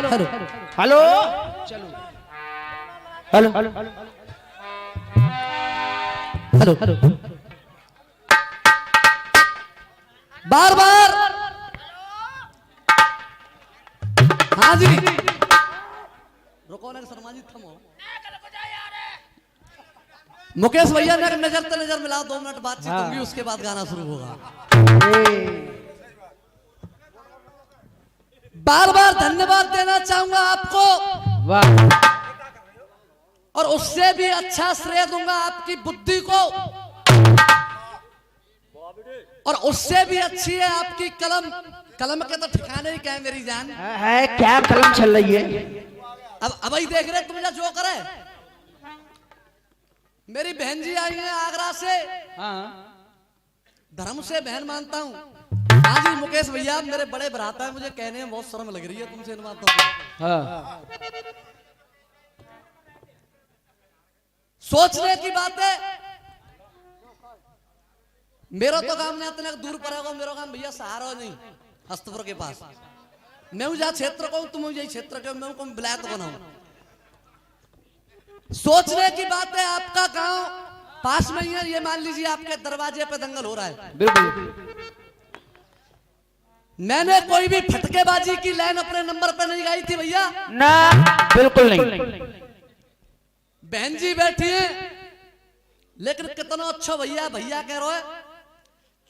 Hello hello चलो hello hello hello hello बार बार हाँ जी रुको ना शर्मा जी थमो मुकेश भैया ने नजर तो नजर मिलाओ 2 मिनट बातचीत होगी उसके बाद गाना शुरू होगा बार बार धन्यवाद देना चाहूंगा आपको वाह और उससे भी अच्छा श्रेय दूंगा आपकी बुद्धि को और उससे भी अच्छी है आपकी कलम कलम के तो ठिकाने ही क्या है मेरी जान है क्या कलम चल रही है अब ही देख रहे तुम जो करे मेरी बहन जी आई है आगरा से हाँ धर्म से बहन मानता हूँ हाँ जी मुकेश भैया मेरे बड़े भ्राता है मुझे कहने में बहुत शर्म लग रही है तुमसे इन बातों को हाँ सोचने की बात है मेरा तो काम नहीं इतने दूर पड़ेगा मेरा काम भैया सहारा नहीं हस्तपुर के पास मैं हूं जहाँ क्षेत्र को तुम यही क्षेत्र के मैं हूं ब्लैक बनाऊं सोचने की बात है आपका गांव पास में ही है ये मान लीजिए आपके दरवाजे पे दंगल हो रहा है बिल्कुल मैंने कोई भी फटकेबाजी की लाइन अपने नंबर पे नहीं गाई थी भैया ना बिल्कुल नहीं बहन जी बैठी है लेकिन कितना अच्छा भैया भैया कह रहे हो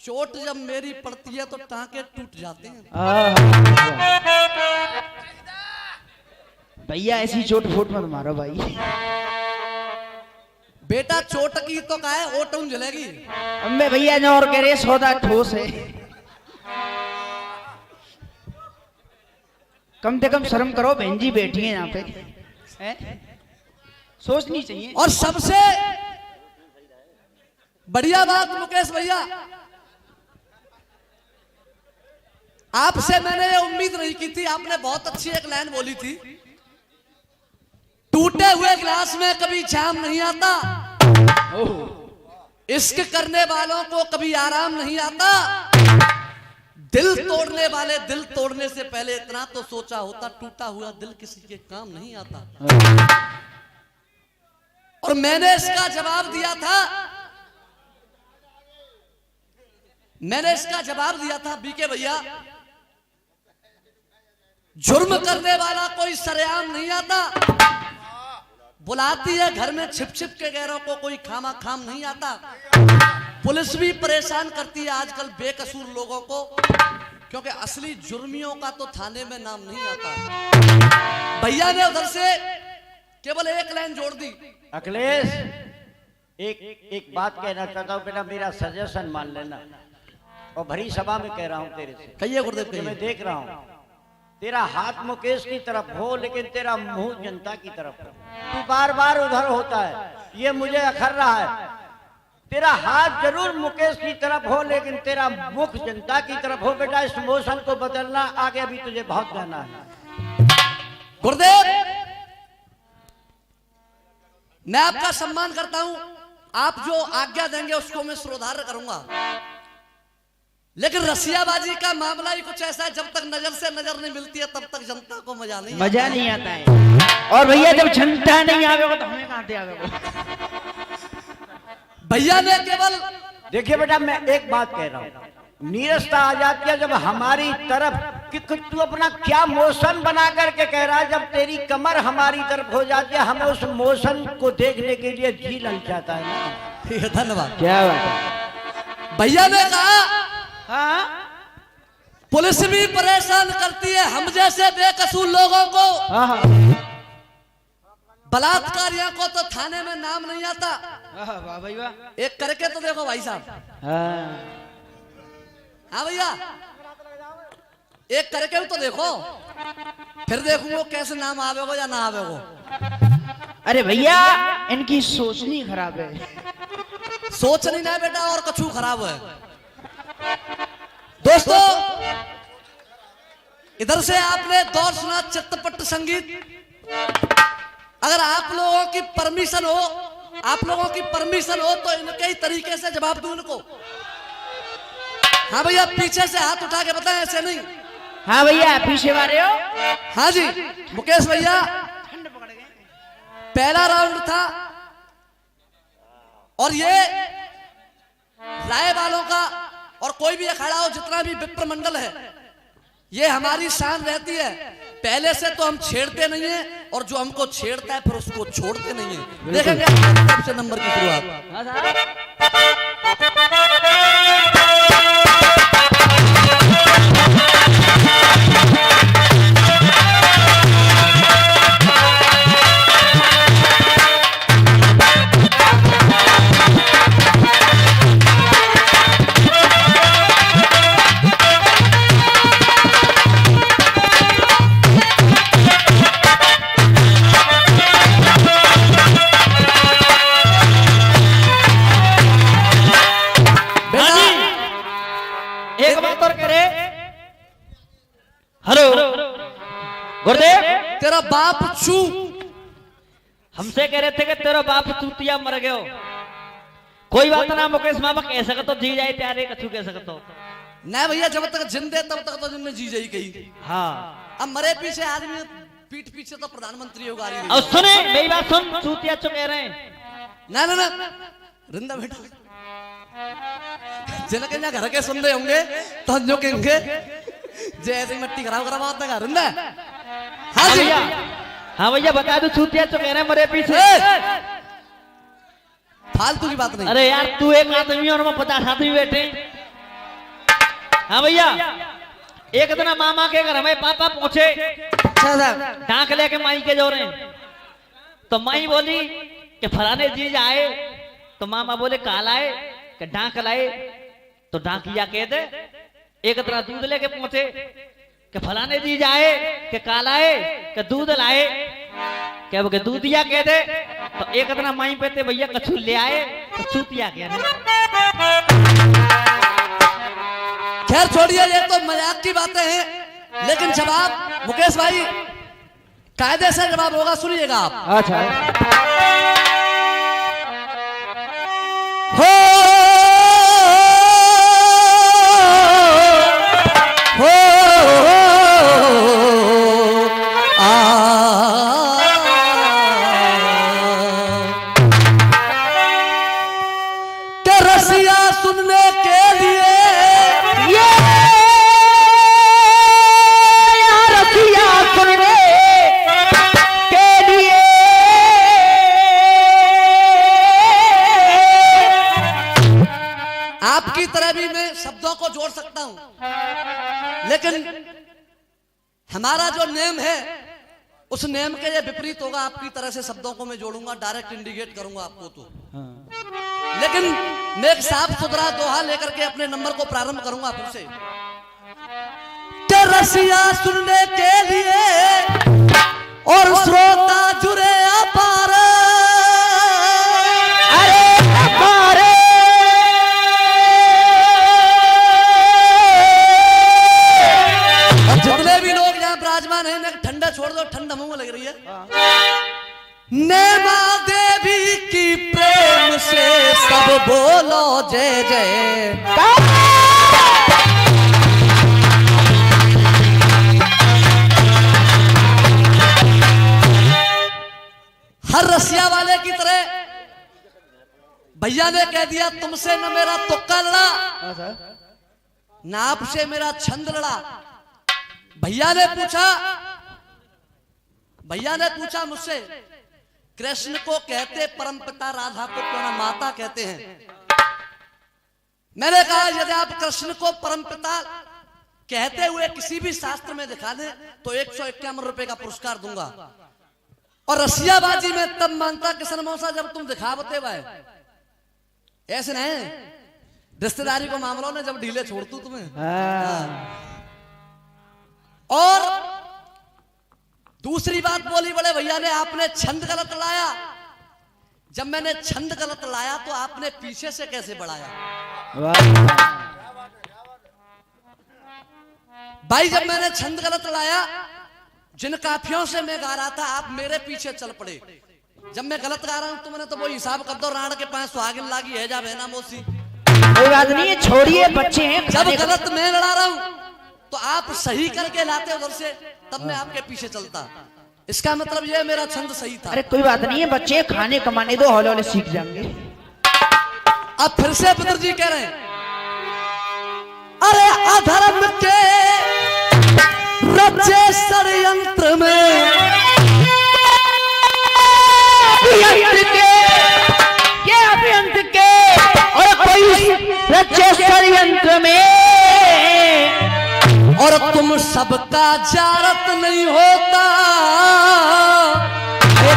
चोट जब मेरी पड़ती है तो टांके टूट जाते हैं भैया ऐसी चोट फूट मत मारो भाई बेटा चोट की तो का है ओटून जलेगी अम्बे भैया ने और कह रहे सौदा ठोस है कम से कम शर्म करो बहन जी बैठी है यहाँ पे है? सोचनी चाहिए और सबसे बढ़िया बात मुकेश भैया आपसे मैंने ये उम्मीद नहीं की थी आपने बहुत अच्छी एक लाइन बोली थी टूटे हुए गिलास में कभी जाम नहीं आता इश्क करने वालों को कभी आराम नहीं आता दिल तोड़ने वाले दिल तोड़ने से पहले इतना तो सोचा होता टूटा हुआ दिल किसी के काम नहीं आता और मैंने इसका जवाब दिया था बीके भैया जुर्म करने वाला कोई सरेआम नहीं आता बुलाती है घर में छिप छिप के गैरों को कोई खामा खाम नहीं आता पुलिस भी परेशान करती है आजकल बेकसूर लोगों को क्योंकि असली जुर्मियों का तो थाने में नाम नहीं आता भैया ने उधर से केवल एक लाइन जोड़ दी अखिलेश एक बात कहना चाहता हूँ बेटा मेरा सजेशन मान लेना और भरी सभा में कह रहा हूँ तेरे से कहिए गुरुदेव मैं देख रहा हूँ तेरा हाथ मुकेश की तरफ हो लेकिन तेरा मुंह जनता की तरफ हो तू बार बार उधर होता है ये मुझे अखर रहा है तेरा हाथ जरूर मुकेश की तरफ हो लेकिन तेरा मुख जनता की तरफ हो बेटा इस मोशन को बदलना आगे अभी तुझे बहुत जाना है गुरुदेव मैं आपका सम्मान करता हूं आप जो आज्ञा देंगे उसको मैं श्रोधार्य करूंगा लेकिन रसियाबाजी का मामला ही कुछ ऐसा है जब तक नजर से नजर नहीं मिलती है तब तक जनता को मजा नहीं आता है और भैया जब जनता नहीं आवेगा तो हमें कहां से आवेगा भैया ने केवल देखिए बेटा मैं एक बात कह रहा हूँ नीरसता आ जाती है जब हमारी तरफ कि तू अपना क्या मोशन बना करके कह रहा है जब तेरी कमर हमारी तरफ हो जाती है हमें उस मोशन को देखने के लिए जी ललचाता है ना धन्यवाद क्या बात है भैया ने कहा हाँ पुलिस भी परेशान करती है हम जैसे बेकसूर लोगों को हाँ बलात्कारियों को तो थाने में नाम नहीं आता वाह भाई वाह एक करके तो देखो भाई साहब हाँ भैया एक करके तो देखो फिर देखूंगा कैसे नाम आवेगो या ना आवेगो अरे भैया इनकी सोचनी खराब है सोच नहीं ना बेटा और कछु खराब है दोस्तों इधर से आपने दौर सुना चित्तपट संगीत अगर आप लोगों की परमिशन हो तो इनके ही तरीके से जवाब दूं इनको हाँ भैया पीछे से हाथ उठा के बताएं ऐसे नहीं हाँ भैया पीछे वाले हो हाँ जी मुकेश भैया ठंड पकड़ गए। पहला राउंड था और ये राय वालों का और कोई भी अखाड़ा हो, जितना भी विप्र मंडल है, ये हमारी शान रहती है। पहले से तो हम छेड़ते नहीं है और जो हमको छेड़ता है फिर उसको छोड़ते नहीं है। देखेंगे कब से नंबर की शुरुआत। हाँ साहब। एक बात और करे। हेलो गुरुदेव, तेरा बाप चू हमसे कह रहे थे कि तेरा बाप चूतिया मर गयो। कोई बात ना मुकेश मामा, कह सकत तो जी जाए त्यारे कछु कह सकत हो। नहीं भैया, जब तक जिंदे तब तक तो जिनने जी जाई कही। हाँ अब मरे पीछे आदमी पीठ पीछे तो प्रधानमंत्री होगा। और सुने मेरी बात सुन, चूतिया चो कह रहे हैं। ना ना ना रिंदा बेटा, जिनके यहाँ घर के सुन रहे होंगे तो जो कहेंगे जैसे मिट्टी खराब खराब आता है रिंदा। हाँ जी, हाँ भैया बता दो, चूतिया चो कह रहे हैं मरे पीछे। फालतू की बात नहीं। अरे यार तू एक आदमी और मैं 50 आदमी बैठे। हाँ भैया, एक दिन मामा के घर में पापा पहुंचे, डांक लेके माई के जो रहे। तो माई बोली कि फलाने जीज आए। तो मामा बोले काल आए कि डांक लाए। तो डांकिया कह दे। एक तरह दूध लेके पहुंचे कि फलाने जीज आए कि काल आए कि दूध लाए। क्या बोले दूधिया कह दे। तो एक तरह माई पेते भैया कछु ले आए तो चूतिया कह दे। खैर छोड़िए, ये तो मजाक की बातें हैं, लेकिन जवाब मुकेश भाई कायदे से जवाब होगा, सुनिएगा आप। अच्छा हो रसिया सुनने के लिए रसिया सुनने के लिए आपकी तरह भी मैं शब्दों को जोड़ सकता हूं, लेकिन हमारा जो नेम है उस नेम के ये विपरीत होगा। आपकी तरह से शब्दों को मैं जोड़ूंगा, डायरेक्ट इंडिकेट करूंगा आपको तो। लेकिन मैं एक साफ सुथरा दोहा लेकर के अपने नंबर को प्रारंभ करूंगा फिर से। के रसिया सुनने के लिए और श्रोता जुड़े अपार। अरे हमारे जितने भी लोग यहाँ विराजमान हैं, ठंडा छोड़ दो, ठंड मुंह लग रही है। नैना देवी की प्रेम से सब बोलो जय जय। हर रसिया वाले की तरह भैया ने कह दिया तुमसे न मेरा तुक्का लड़ा, न आपसे मेरा छंद लड़ा। भैया ने पूछा मुझसे, कृष्ण को कहते परमपिता, राधा को क्यों ना माता कहते हैं। मैंने कहा यदि आप कृष्ण को परमपिता कहते हुए किसी भी शास्त्र में दिखा दें तो 151 रुपए का पुरस्कार दूंगा। और रसियाबाजी में तब मानता किशन मौसा जब तुम दिखावते भाई, ऐसे नहीं रिश्तेदारी को मामलों ने जब ढीले छोड़ तू तुम्हें। और दूसरी बात बोली बड़े भैया ने, आपने छंद गलत लाया। जब मैंने छंद गलत लाया तो आपने पीछे से कैसे बढ़ाया। भाई जब मैंने छंद गलत लाया, जिन काफियों से मैं गा रहा था आप मेरे पीछे चल पड़े। जब मैं गलत गा रहा हूं तो मैंने तो वो हिसाब कर दो, राण के पास सुहागिन लागी है जा बहना मोसी। कोई बात नहीं है, छोड़िए बच्चे हैं। जब गलत मैं लड़ा रहा हूं तो आप सही करके लाते उधर से, तब मैं आपके पीछे चलता। इसका मतलब ये मेरा छंद सही था। अरे कोई बात नहीं है, बच्चे खाने कमाने दो, हौले हौले सीख जाएंगे। अब फिर से पितर जी कह रहे हैं, अरे अधर्म के रचे षड्यंत्र में, अभियंत्र के और कोई रचे षड्यंत्र में, और तुम सबका जारत नहीं होता,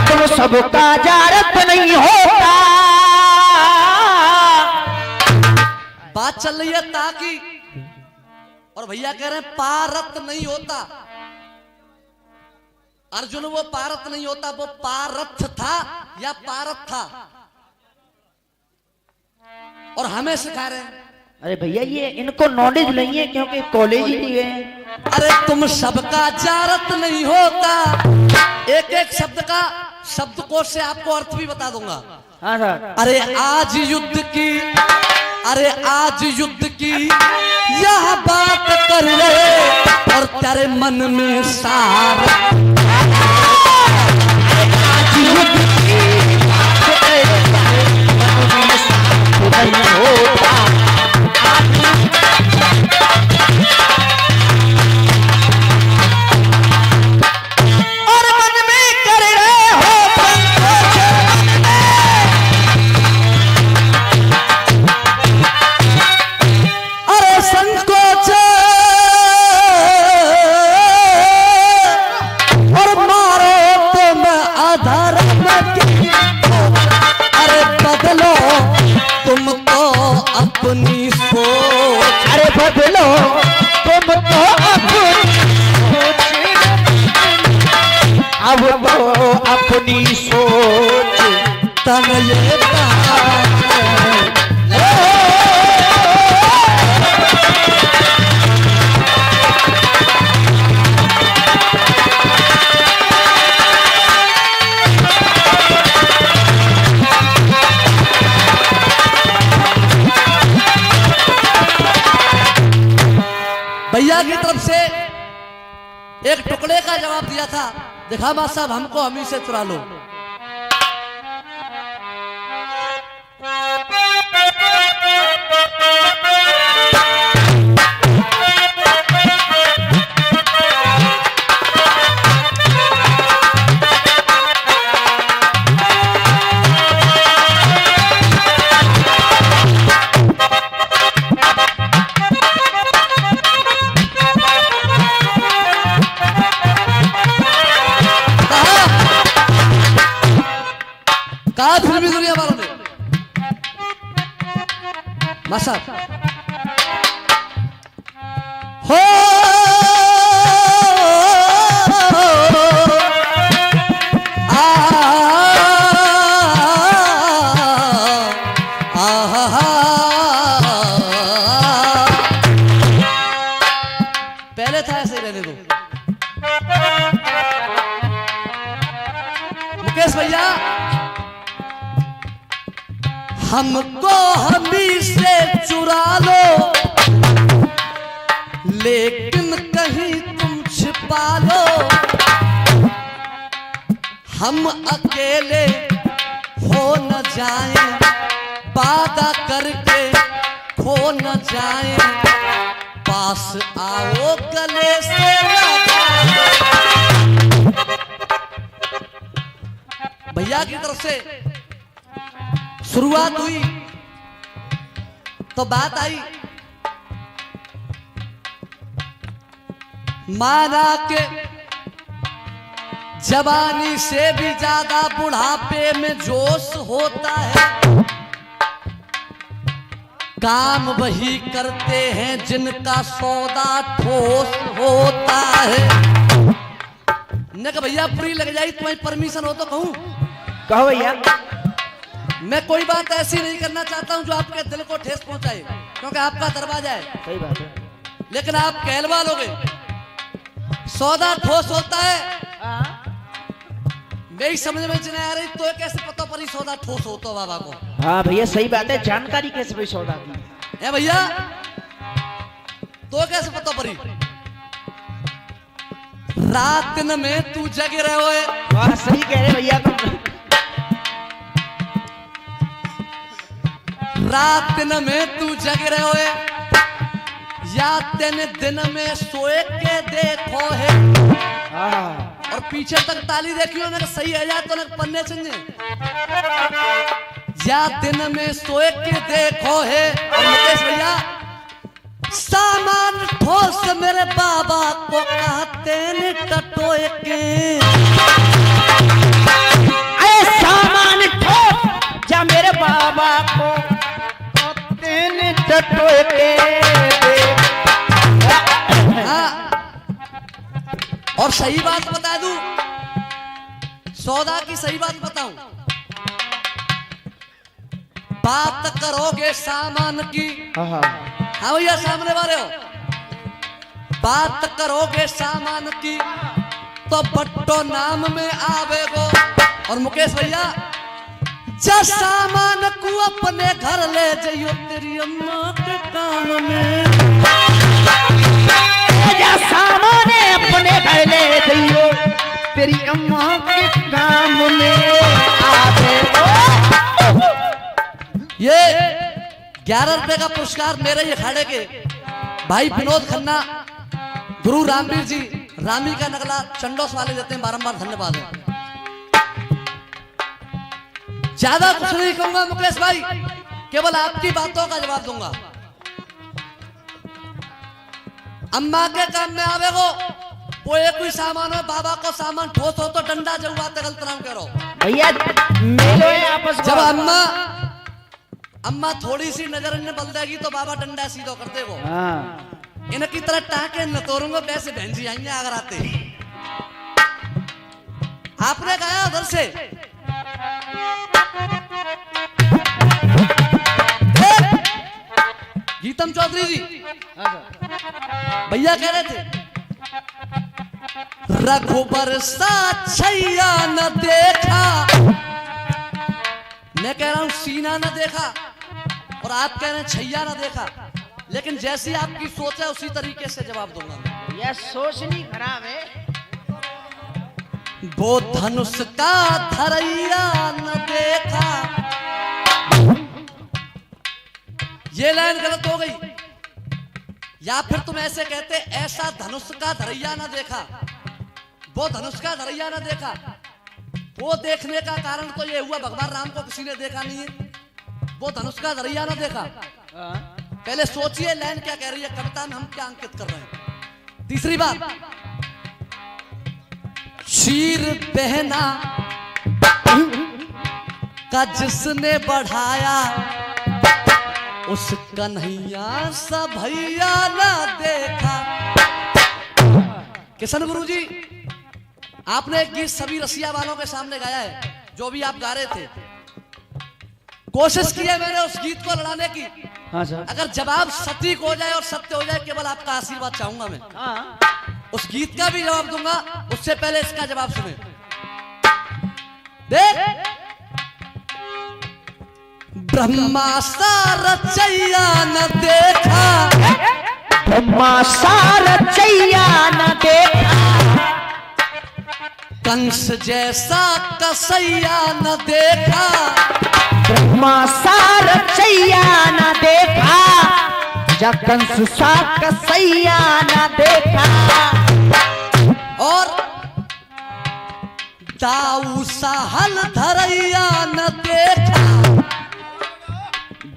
तुम सबका जारत नहीं होता। बात चल रही है ताकि, और भैया कह रहे हैं पारत नहीं होता। अर्जुन वो पारत नहीं होता, वो पारथ था या पारत था, और हमें सिखा रहे हैं। अरे भैया ये इनको नॉलेज नहीं है क्योंकि कॉलेज ही नहीं गए। अरे तुम सबका जारत नहीं होता, एक एक शब्द का शब्दकोश से आपको अर्थ भी बता दूंगा। हाँ सर। अरे आज युद्ध की, अरे आज युद्ध की यह बात कर ले, और तेरे मन में सार, आज युद्ध की नहीं होता। और मन में कर रहे हो अरे संकोच, और मारो तुम अधर्म की, अरे बदलो तुमको अपनी सोच, अरे बदलो तुमको अपनी अब तो अपनी सोच। तन ये भैया की तरफ से एक टुकड़े का जवाब दिया था, देखा बात साहब हमको हम ही से चुरा लो। कहा फिल्मी दुनिया वालों ने, मासा हो पहले था ऐसे ही रहने दो। मुकेश भैया हमको हमी से चुरा लो, लेकिन कहीं तुम छिपा लो, हम अकेले हो न जाएं, वादा करके खो न जाएं, पास आओ गले से लगा लो। भैया की तरफ से शुरुआत हुई तो बात आई, माना के जवानी से भी ज्यादा बुढ़ापे में जोश होता है, काम वही करते हैं जिनका सौदा ठोस होता है। ने कहा भैया पूरी लग जाए, तुम्हारी परमिशन हो तो कहूं? कहो भैया। मैं कोई बात ऐसी नहीं करना चाहता हूं जो आपके दिल को ठेस पहुंचाए, क्योंकि आपका दरवाजा है। सही बात है। लेकिन आप कहलवा लोगे, सौदा ठोस होता है, मेरी समझ में नहीं आ रही, तो कैसे पता पड़ी सौदा ठोस होता बाबा को? हाँ भैया सही बात है, जानकारी कैसे भी सौदा की है भैया, तो कैसे पता पड़ी? रात दिन में तू जग रहे होए। वाह सही कह रहे भैया तुम। रात दिन में तू जग रहे होए, या दिन में सोए के देखो है। और पीछे तक ताली देखियो ना, सही है या तो ना पन्ने चंगे। या दिन में सोए के देखो है। और मुकेश भैया, सामान ठोस मेरे बाबा को कहते ने टटोए के। अरे सामान ठोस जा मेरे बाबा को कहते ने टटोए के। हाँ। और सही बात बता दूं, सौदा की सही बात बताऊं, बात करोगे सामान की। हाँ भैया सामने वाले हो, बात करोगे सामान की तो बट्टो नाम में आवेगो। और मुकेश भैया, जा सामान को अपने घर ले जाइयो तेरी अम्मा के काम में। जा सामान अपने घर ले जाइयो तेरी अम्मा के काम में आवेगो। ये 11 रुपए का पुरस्कार मेरे ये खाड़े के भाई विनोद खन्ना, गुरु रामवीर जी, रामी का नगला चंडोस वाले देते हैं। बारंबार धन्यवाद है। ज्यादा कुछ नहीं कहूंगा मुकेश भाई, केवल आपकी बातों का जवाब दूंगा। अम्मा के काम में आवेगो, वो एक कोई सामान हो, बाबा को सामान ठोस हो तो डंडा जगवाते गलत नाम करो भैया। मेलो है आपस में। जब अम्मा थोड़ी सी नजर इन्हें बल देगी तो बाबा डंडा सीधो करते वो। इनकी तरह टाके न तोड़ूंगा, वैसे बहन जी आएंगे अगर आते। आपने कहा उधर से गीतम चौधरी जी भैया कह रहे थे, रघुबर सा छैया न देखा। मैं कह रहा हूं सीना न देखा, और आप कह रहे हैं छैया न देखा। लेकिन जैसी आपकी सोच है उसी तरीके से जवाब दूंगा। यह सोच नहीं खराब है। वो धनुष का धरैया न देखा। ये लाइन गलत हो गई, या फिर तुम ऐसे कहते ऐसा धनुष का धरैया न देखा। वो धनुष का धरैया न देखा, वो देखने का कारण तो ये हुआ भगवान राम को किसी ने देखा नहीं है। वो धनुष का धरैया न देखा। पहले सोचिए लाइन क्या कह रही है, कविता में हम क्या अंकित कर रहे हैं। तीसरी बात, शीर बहना का जिसने बढ़ाया, उस कन्हैया सा भैया ना देखा। किशन गुरु जी, आपने एक गीत सभी रसिया वालों के सामने गाया है, जो भी आप गा रहे थे। कोशिश की है मैंने उस गीत को लड़ाने की। हाँ सर। अगर जवाब सटीक हो जाए और सत्य हो जाए, केवल आपका आशीर्वाद चाहूंगा मैं। हाँ। उस गीत का भी जवाब दूंगा, उससे पहले इसका जवाब सुने। देख, ब्रह्मा सा रचैया न देखा। ब्रह्मा सा रचैया न देखा। कंस जैसा कसैया न देखा। ब्रह्मा सा रचैया न देखा। जा कंस सा कसैया न देखा। और दाऊ सा हल धरैया न देखा।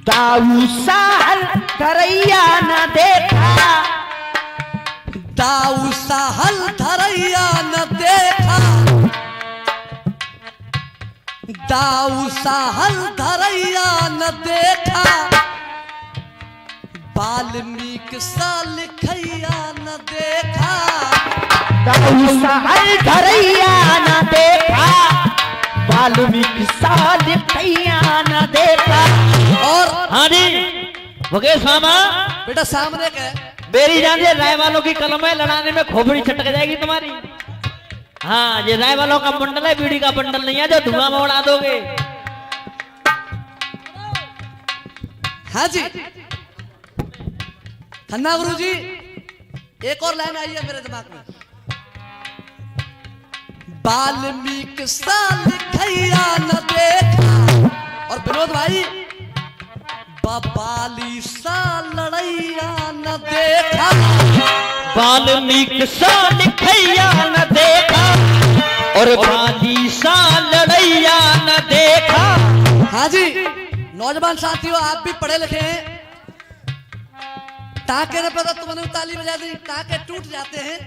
दाऊ सा हल धरैया न देखा। दाऊ सा हल धरैया न देखा। दाऊ सा हल धरैया न देखा। वाल्मीकि सा लिखैया न देखा। दाऊ सा हल धरैया न देखा। वाल्मीकि सा लिखैया न देखा। और हाँ जी मुकेश मामा, बेटा सामने के बेरी जान जे राय वालों की कलम है, लड़ाने में खोपड़ी छटक जाएगी तुम्हारी। हाँ, ये राय वालों का बंडल है, बीड़ी का बंडल नहीं है जो धुआं में उड़ा दोगे। हाँ जी खन्ना गुरु जी, एक और लाइन आई है मेरे दिमाग में। वाल्मीकि सा लिखैया न देखा। और विनोद भाई, बाली सा लड़ैया न देखा। वाल्मीकि सा लिखैया न देखा और बाली सा लड़ैया न देखा। हाँ जी, नौजवान साथियों, आप भी पढ़े लिखे हैं। टाके ने पता तुमने ताली बजा दी, टाके टूट जाते हैं।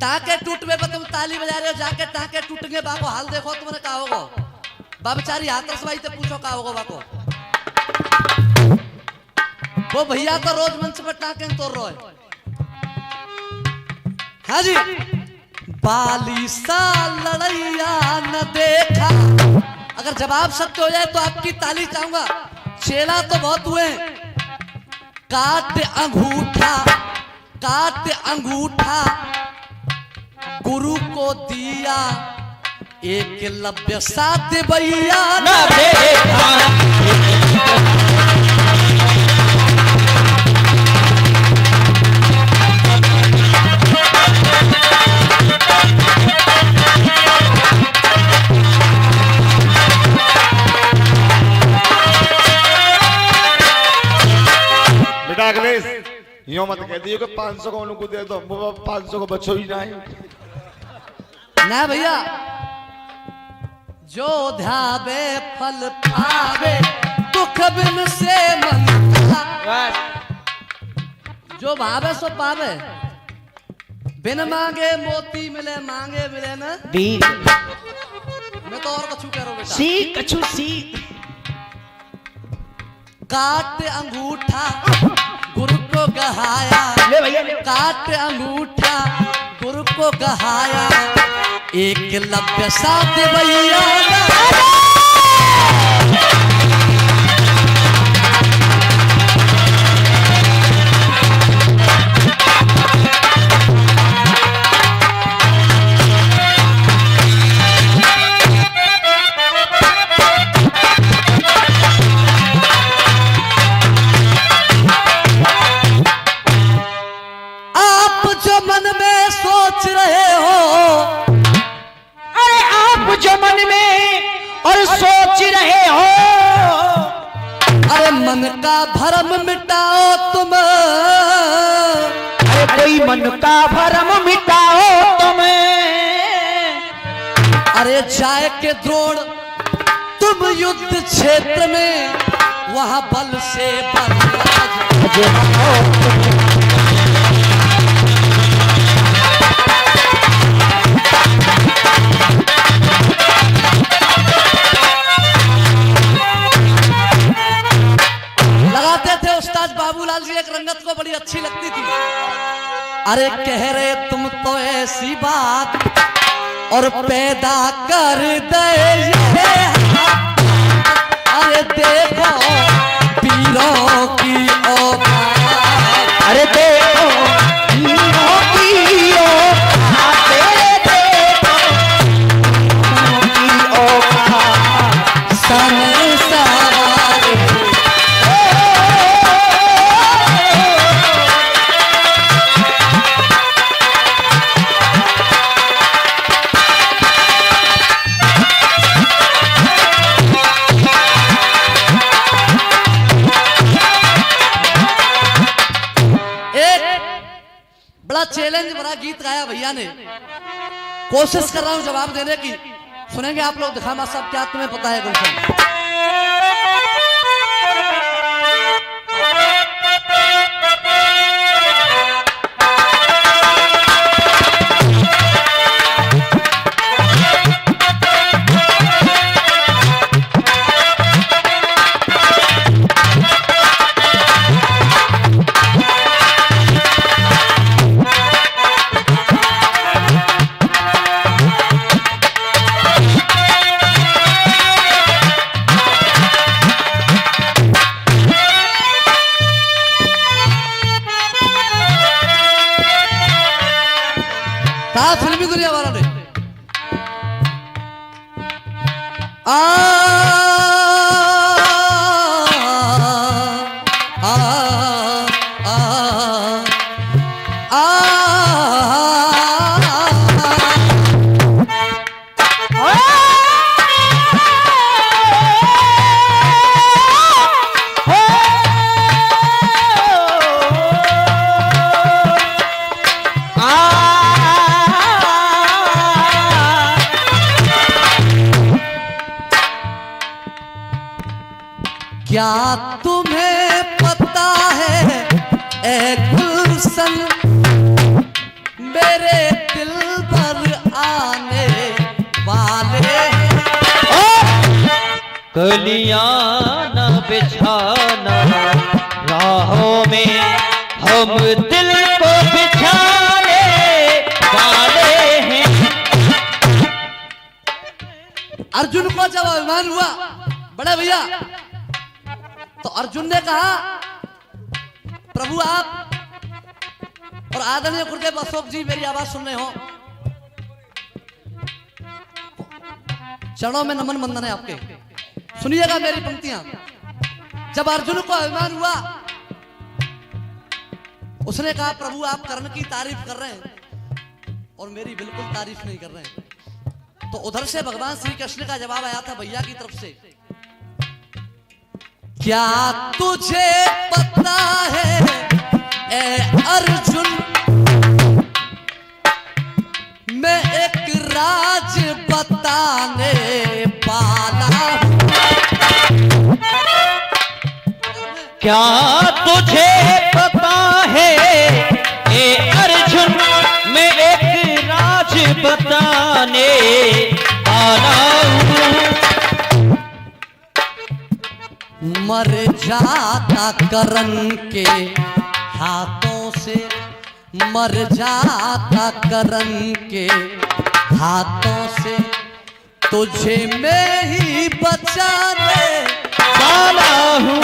टाके टूटने पर तुम ताली बजा रहे हो, जाके टाके टूटेंगे बाको हाल देखो तुमने कहा होगा। बा बेचारी हाथरस भाई से पूछो कहा होगा बाको। वो भैया तो रोज मंच पर टाके तोड़ रहे हो। हाँ जी, बाली सा लड़ैया न देखा। अगर जवाब सत्य हो जाए तो आपकी ताली चाहूंगा। चेला तो बहुत हुए, काट अंगूठा गुरु को दिया, एकलव्य साथ भैया न देखा। बेटा अखिलेश, यो मत कह दियो कि 500 को उनको दे दो, 500 को बचो ही नहीं ना भैया। जो ध्यावे फल पावे, दुख बिन से मन जो भावे सो पावे। बिन मांगे मोती मिले, मांगे मिले ना बीर। मैं तो और कछु कह रहा हूं बेटा। सी कछु सी। काट अंगूठा गुरु को गहाया, ले भैया ले। काट अंगूठा गुरु को गहाया, एकलव्य साथ भैया। आप जो मन में सोच रहे हो, अरे आप जो मन में और सोच रहे हो, अरे मन का भरम मिटाओ तुम। अरे कोई मन का भरम मिटाओ तुम। अरे जाए के द्रोण तुम युद्ध क्षेत्र में, वहां बल से बल लगाते थे उस्ताद बाबूलाल जी। एक रंगत को बड़ी अच्छी लगती थी। अरे कह रहे तुम तो ऐसी बात और पैदा कर दे ये। अरे देखो पीरों की औकात, अरे देखो हीरों की औकात, देखो हीरों की औकात। संसार बड़ा चैलेंज भरा गीत गाया भैया ने। कोशिश कर रहा हूं जवाब देने की। सुनेंगे आप लोग। दिखामा साहब, क्या तुम्हें पता है गुलशन? कहा फिल्मी दुनिया वालों ने। आ आ आ आ क्या तुम्हें पता है ए गुलशन मेरे दिल पर आने वाले कलियां न बिछाना राहों में हम दिल को बिछाने वाले हैं। अर्जुन को जब अभिमान हुआ बड़े भैया तो अर्जुन ने कहा प्रभु आप और आदरणीय गुरुदेव अशोक जी मेरी आवाज सुन रहे हो, चरणों में नमन वंदन है आपके, सुनिएगा मेरी पंक्तियां। जब अर्जुन को अभिमान हुआ उसने कहा प्रभु आप कर्ण की तारीफ कर रहे हैं और मेरी बिल्कुल तारीफ नहीं कर रहे हैं। तो उधर से भगवान श्री कृष्ण का जवाब आया था भैया की तरफ से, क्या तुझे पता है ए अर्जुन मैं एक राज बताने वाला हूं। क्या तुझे पता है ए अर्जुन मैं एक राज बताने वाला हूँ। मर जाता करण के हाथों से, मर जाता करण के हाथों से तुझे मैं ही बचाने वाला हूँ।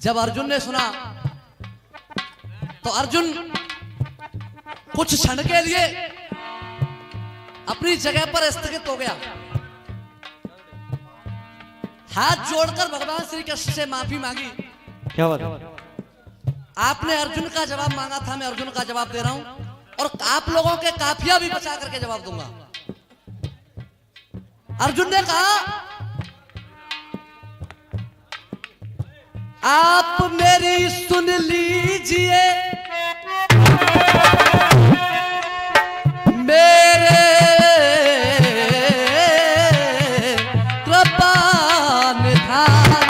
जब अर्जुन ने सुना तो अर्जुन कुछ क्षण के लिए अपनी जगह पर स्थगित हो गया, हाथ जोड़कर भगवान श्री कृष्ण से माफी मांगी। क्या बात है? आपने अर्जुन का जवाब मांगा था, मैं अर्जुन का जवाब दे रहा हूं और आप लोगों के काफिया भी बचा करके जवाब दूंगा। अर्जुन ने कहा आप मेरी सुन लीजिए मेरे कृपा निधान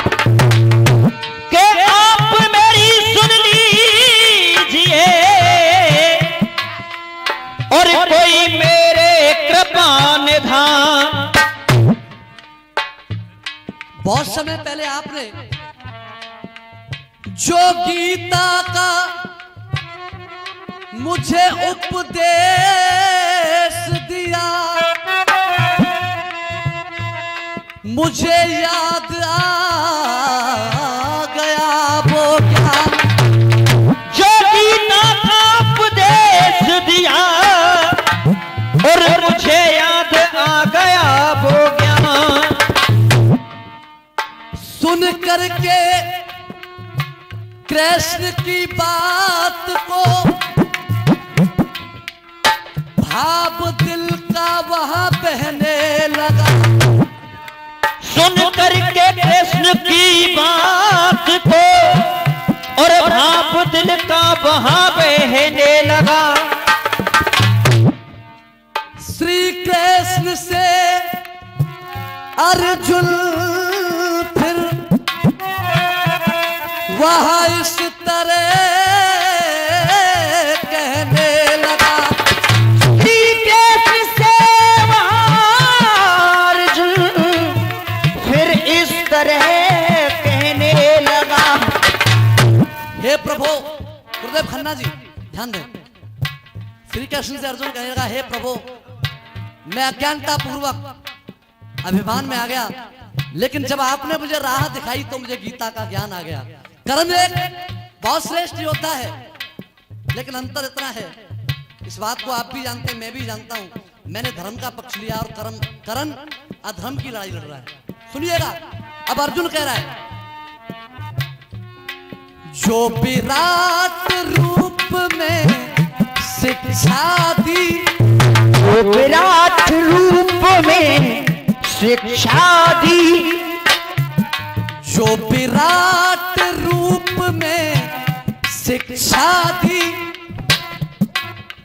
के आप मेरी सुन लीजिए और कोई मेरे कृपा निधान। बहुत समय पहले आपने जो गीता का मुझे उपदेश दिया मुझे याद आ गया वो ज्ञान, जो गीता का उपदेश दिया और मुझे याद आ गया वो ज्ञान। सुन करके कृष्ण की बात को भाव दिल का वहां बहने लगा, सुन करके कृष्ण की बात को और भाव दिल का वहां बहने लगा। श्री कृष्ण से अर्जुन फिर वह इस तरह कहने लगा, श्री कृष्ण से अर्जुन फिर इस तरह कहने लगा। हे प्रभु, गुरुदेव खन्ना जी ध्यान दें, श्री कृष्ण से अर्जुन कहेगा हे प्रभु मैं अज्ञानता पूर्वक अभिमान में आ गया, लेकिन जब आपने मुझे राह दिखाई तो मुझे गीता का ज्ञान आ गया। कर्ण एक बहुत श्रेष्ठ योद्धा है, लेकिन अंतर इतना है, इस बात को आप भी जानते हैं मैं भी जानता हूं, मैंने धर्म का पक्ष लिया और कर्ण अधर्म की लड़ाई लड़ रहा है। सुनिएगा अब अर्जुन कह रहा है जो विराट रूप में शिक्षा दी, विराट रूप में शिक्षा दी, जो विराट रूप में शिक्षा दी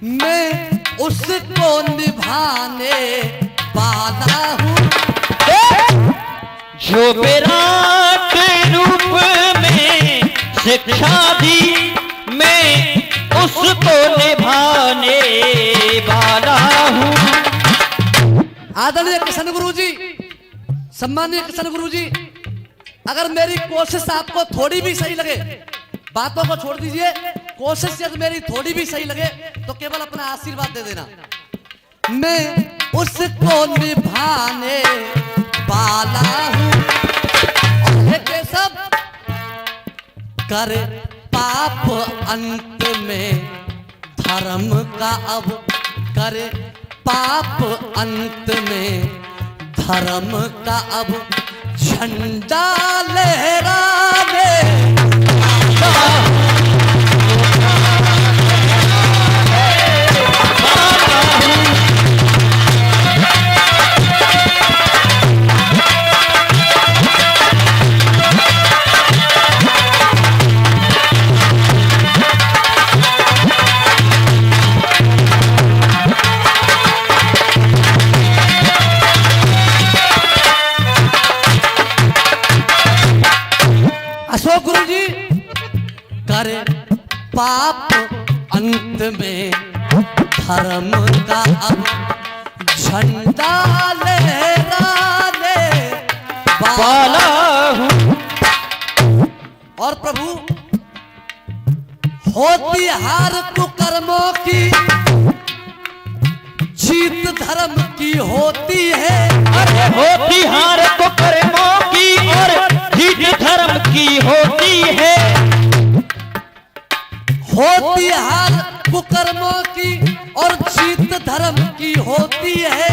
मैं उसको निभाने वाला हूं। जो विराट रूप में शिक्षा दी मैं उसको निभाने वाला हूँ। आदरणीय किशन गुरु जी, सम्मानीय किशन गुरु जी, अगर मेरी कोशिश आपको थोड़ी भी सही लगे, बातों को छोड़ दीजिए, कोशिश यदि मेरी थोड़ी भी सही लगे तो केवल अपना आशीर्वाद दे देना। मैं उसको निभाने वाला हूँ। सब कर पाप अंत में धर्म का अब, करे पाप अंत में धर्म का अब झंडा लहराने। अशोक गुरु जी, करे पाप अंत में धर्म का अब झंडा लहराने वाला हूँ। और प्रभु, होती हार कुकर्मों की, जीत धर्म की होती है। अरे होती हार कुकर्मों की और जीत धर्म की होती है। होती हार कुकर्मों की और जीत धर्म की होती है।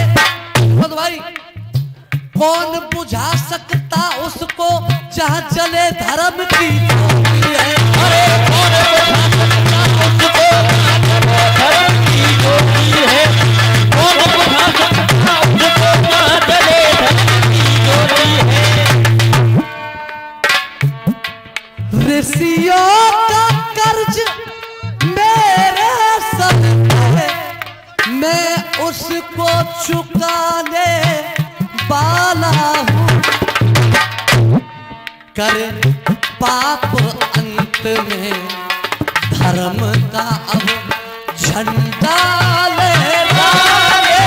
भाई, कौन बुझा सकता उसको जहाँ चले धर्म की ज्योति है। अरे कौन बुझा सकता उसको धर्म की ज्योति है। कौन बुझा सकता उसको जहाँ चले धर्म की ज्योति है। ऋषियों का कर्ज मेरे सर है, मैं उसको चुकाने वाला हूँ। करे पाप अंत में धर्म का अब झंडा लहराने।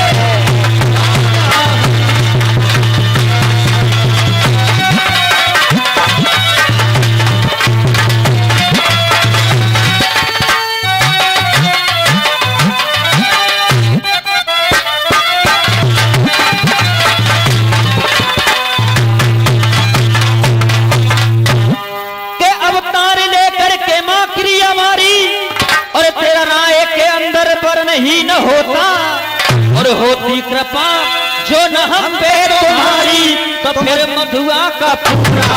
नहीं न होता और होती कृपा जो न हम पे तुम्हारी, तो फिर मधुआ का पूरा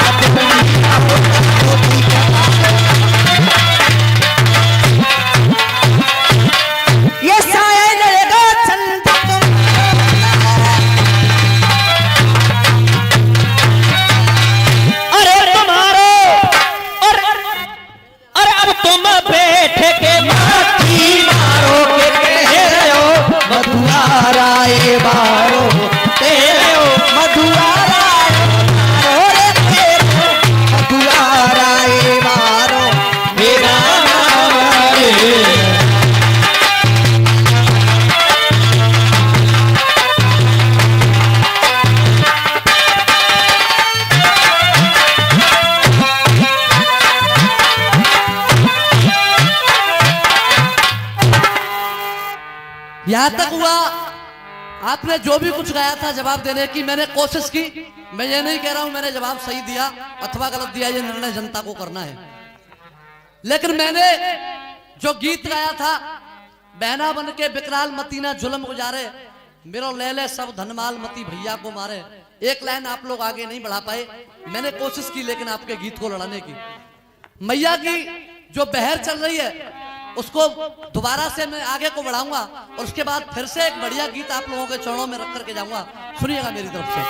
ये साया लगेगा चंदा अरे तुम्हारो अरे अब तुम बैठ के माथी मारो के कह रहे हो मधुआरा ए बारो तेरे हो मधुआरा मारो रे तेरे मधुआरा ए मारो मेरा रे। यहां तक हुआ, आपने जो भी कुछ गाया था जवाब देने की मैंने कोशिश की। मैं ये नहीं कह रहा हूं मैंने जवाब सही दिया अथवा गलत दिया, ये निर्णय जनता को करना है। लेकिन मैंने जो गीत गाया था, बहना बन के विकराल मतीना जुल्म गुजारे, मेरो ले ले सब धनमाल मती भैया को मारे, एक लाइन आप लोग आगे नहीं बढ़ा पाए। मैंने कोशिश की लेकिन आपके गीत को लड़ाने की। मैया की जो बहर चल रही है उसको दोबारा से मैं आगे को बढ़ाऊंगा और उसके बाद फिर से एक बढ़िया गीत आप लोगों के चरणों में रख करके जाऊंगा। सुनिएगा मेरी तरफ से।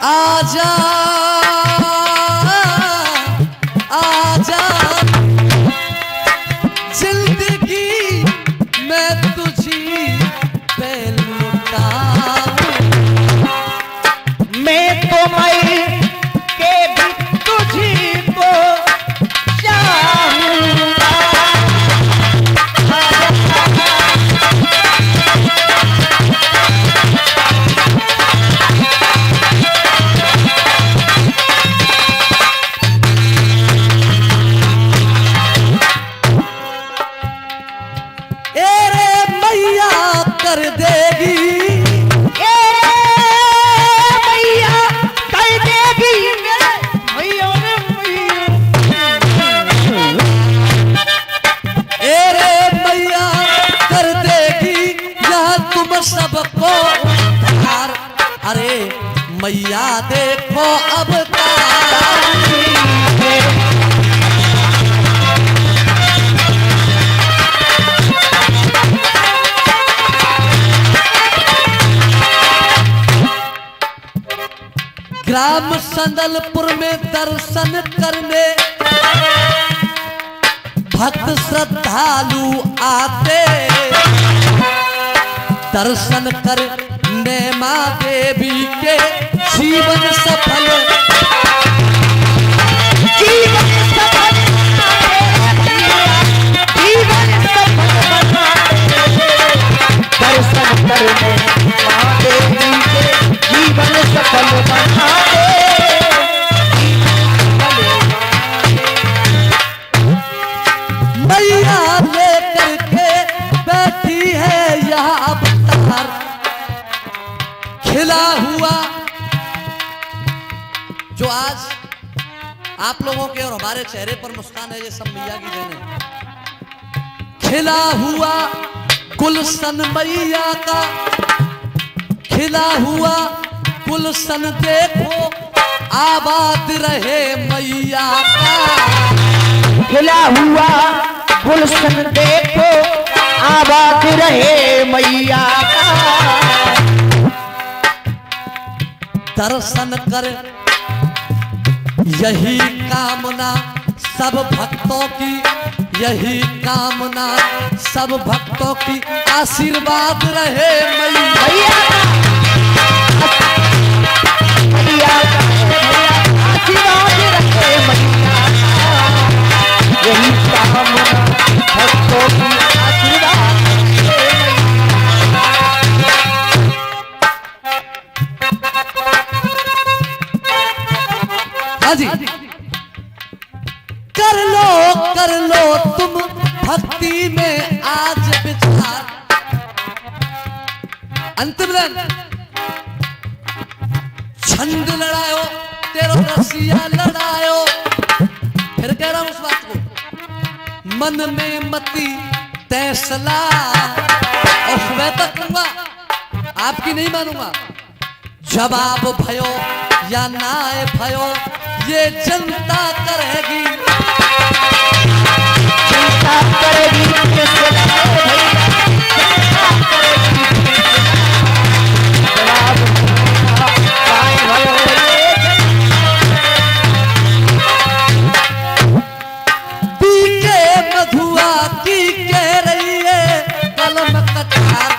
आजा आजा जिंदगी मैं तुझी पे लुटाऊं। मैं तो मर के भी तुझी को चाहूंगा। एरे मैया कर देगी, ए मैया कर देगी, मैया रे एरे मैया कर देगी यह तुम सबको उद्धार। अरे मैया देखो अवतार। ग्राम संदलपुर में दर्शन करने भक्त श्रद्धालु आते, दर्शन करने माँ देवी के जीवन सफल, जीवन सफल, जीवन सफल बना दर्शन करने माँ देवी के जीवन सफल बना दे। मैया लेकर के बैठी है यह अवतार। खिला हुआ जो आज आप लोगों के और हमारे चेहरे पर मुस्कान है, ये सब मैया की देन है। खिला हुआ गुलशन मैया का, खिला हुआ गुलशन देखो आबाद रहे मैया का। खिला हुआ गुलशन देखो आबाद रहे मैया का। दर्शन कर यही कामना सब भक्तों की, यही कामना सब भक्तों की, आशीर्वाद रहे मैया मैया आशीर्वाद रहे मैया। यही कामना भक्तों की आशीर्वाद हाँ जी। कर लो तुम भक्ति में आज विचार। अंतिम लाइन, छंद लड़ायो तेरो रसिया लड़ायो। फिर कह रहा हूं उस बात को, मन में मती तैसला, और सुबह तक कहूंगा, आपकी नहीं मानूंगा। जवाब भयो या नाय भयो ये जनता करेगी, जनता करेगी किससे लड़े भैया, जनता करेगी जवाब काय भयो पीके मधुआ की कह रही है कलम कटार।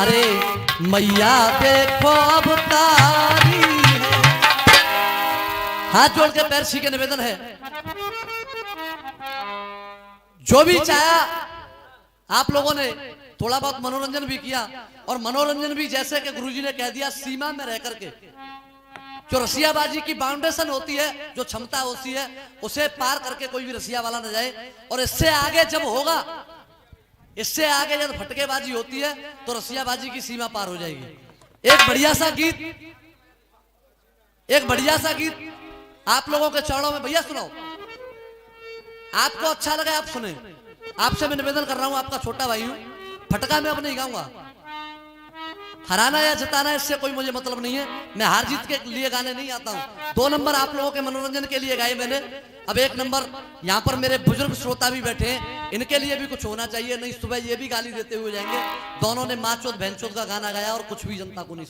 अरे मैया देखो अवतारी है। हाथ जोड़ के पैर छू के निवेदन है, जो भी चाहा आप लोगों ने थोड़ा बहुत मनोरंजन भी किया, और मनोरंजन भी जैसे कि गुरुजी ने कह दिया सीमा में रह करके। जो रसियाबाजी की बाउंडेशन होती है, जो क्षमता होती है, उसे पार करके कोई भी रसिया वाला न जाए। और इससे आगे जब होगा, इससे आगे जब फटकेबाजी होती है तो रसियाबाजी की सीमा पार हो जाएगी। एक बढ़िया सा गीत, एक बढ़िया सा गीत आप लोगों के चरणों में भैया सुनाओ। आपको अच्छा लगा आप सुने, आपसे मैं निवेदन कर रहा हूं, आपका छोटा भाई हूं, फटका मैं अब नहीं गाऊंगा। हराना या जिताना इससे कोई मुझे मतलब नहीं है, मैं हार जीत के लिए गाने नहीं आता हूं। 2 नंबर आप लोगों के मनोरंजन के लिए गाए मैंने, अब 1 नंबर यहाँ पर मेरे बुजुर्ग श्रोता भी बैठे हैं, इनके लिए भी कुछ होना चाहिए, नहीं सुबह ये भी गाली देते हुए जाएंगे। दोनों ने माँ चोद बहन चोद का गाना गाया और कुछ भी जनता को नहीं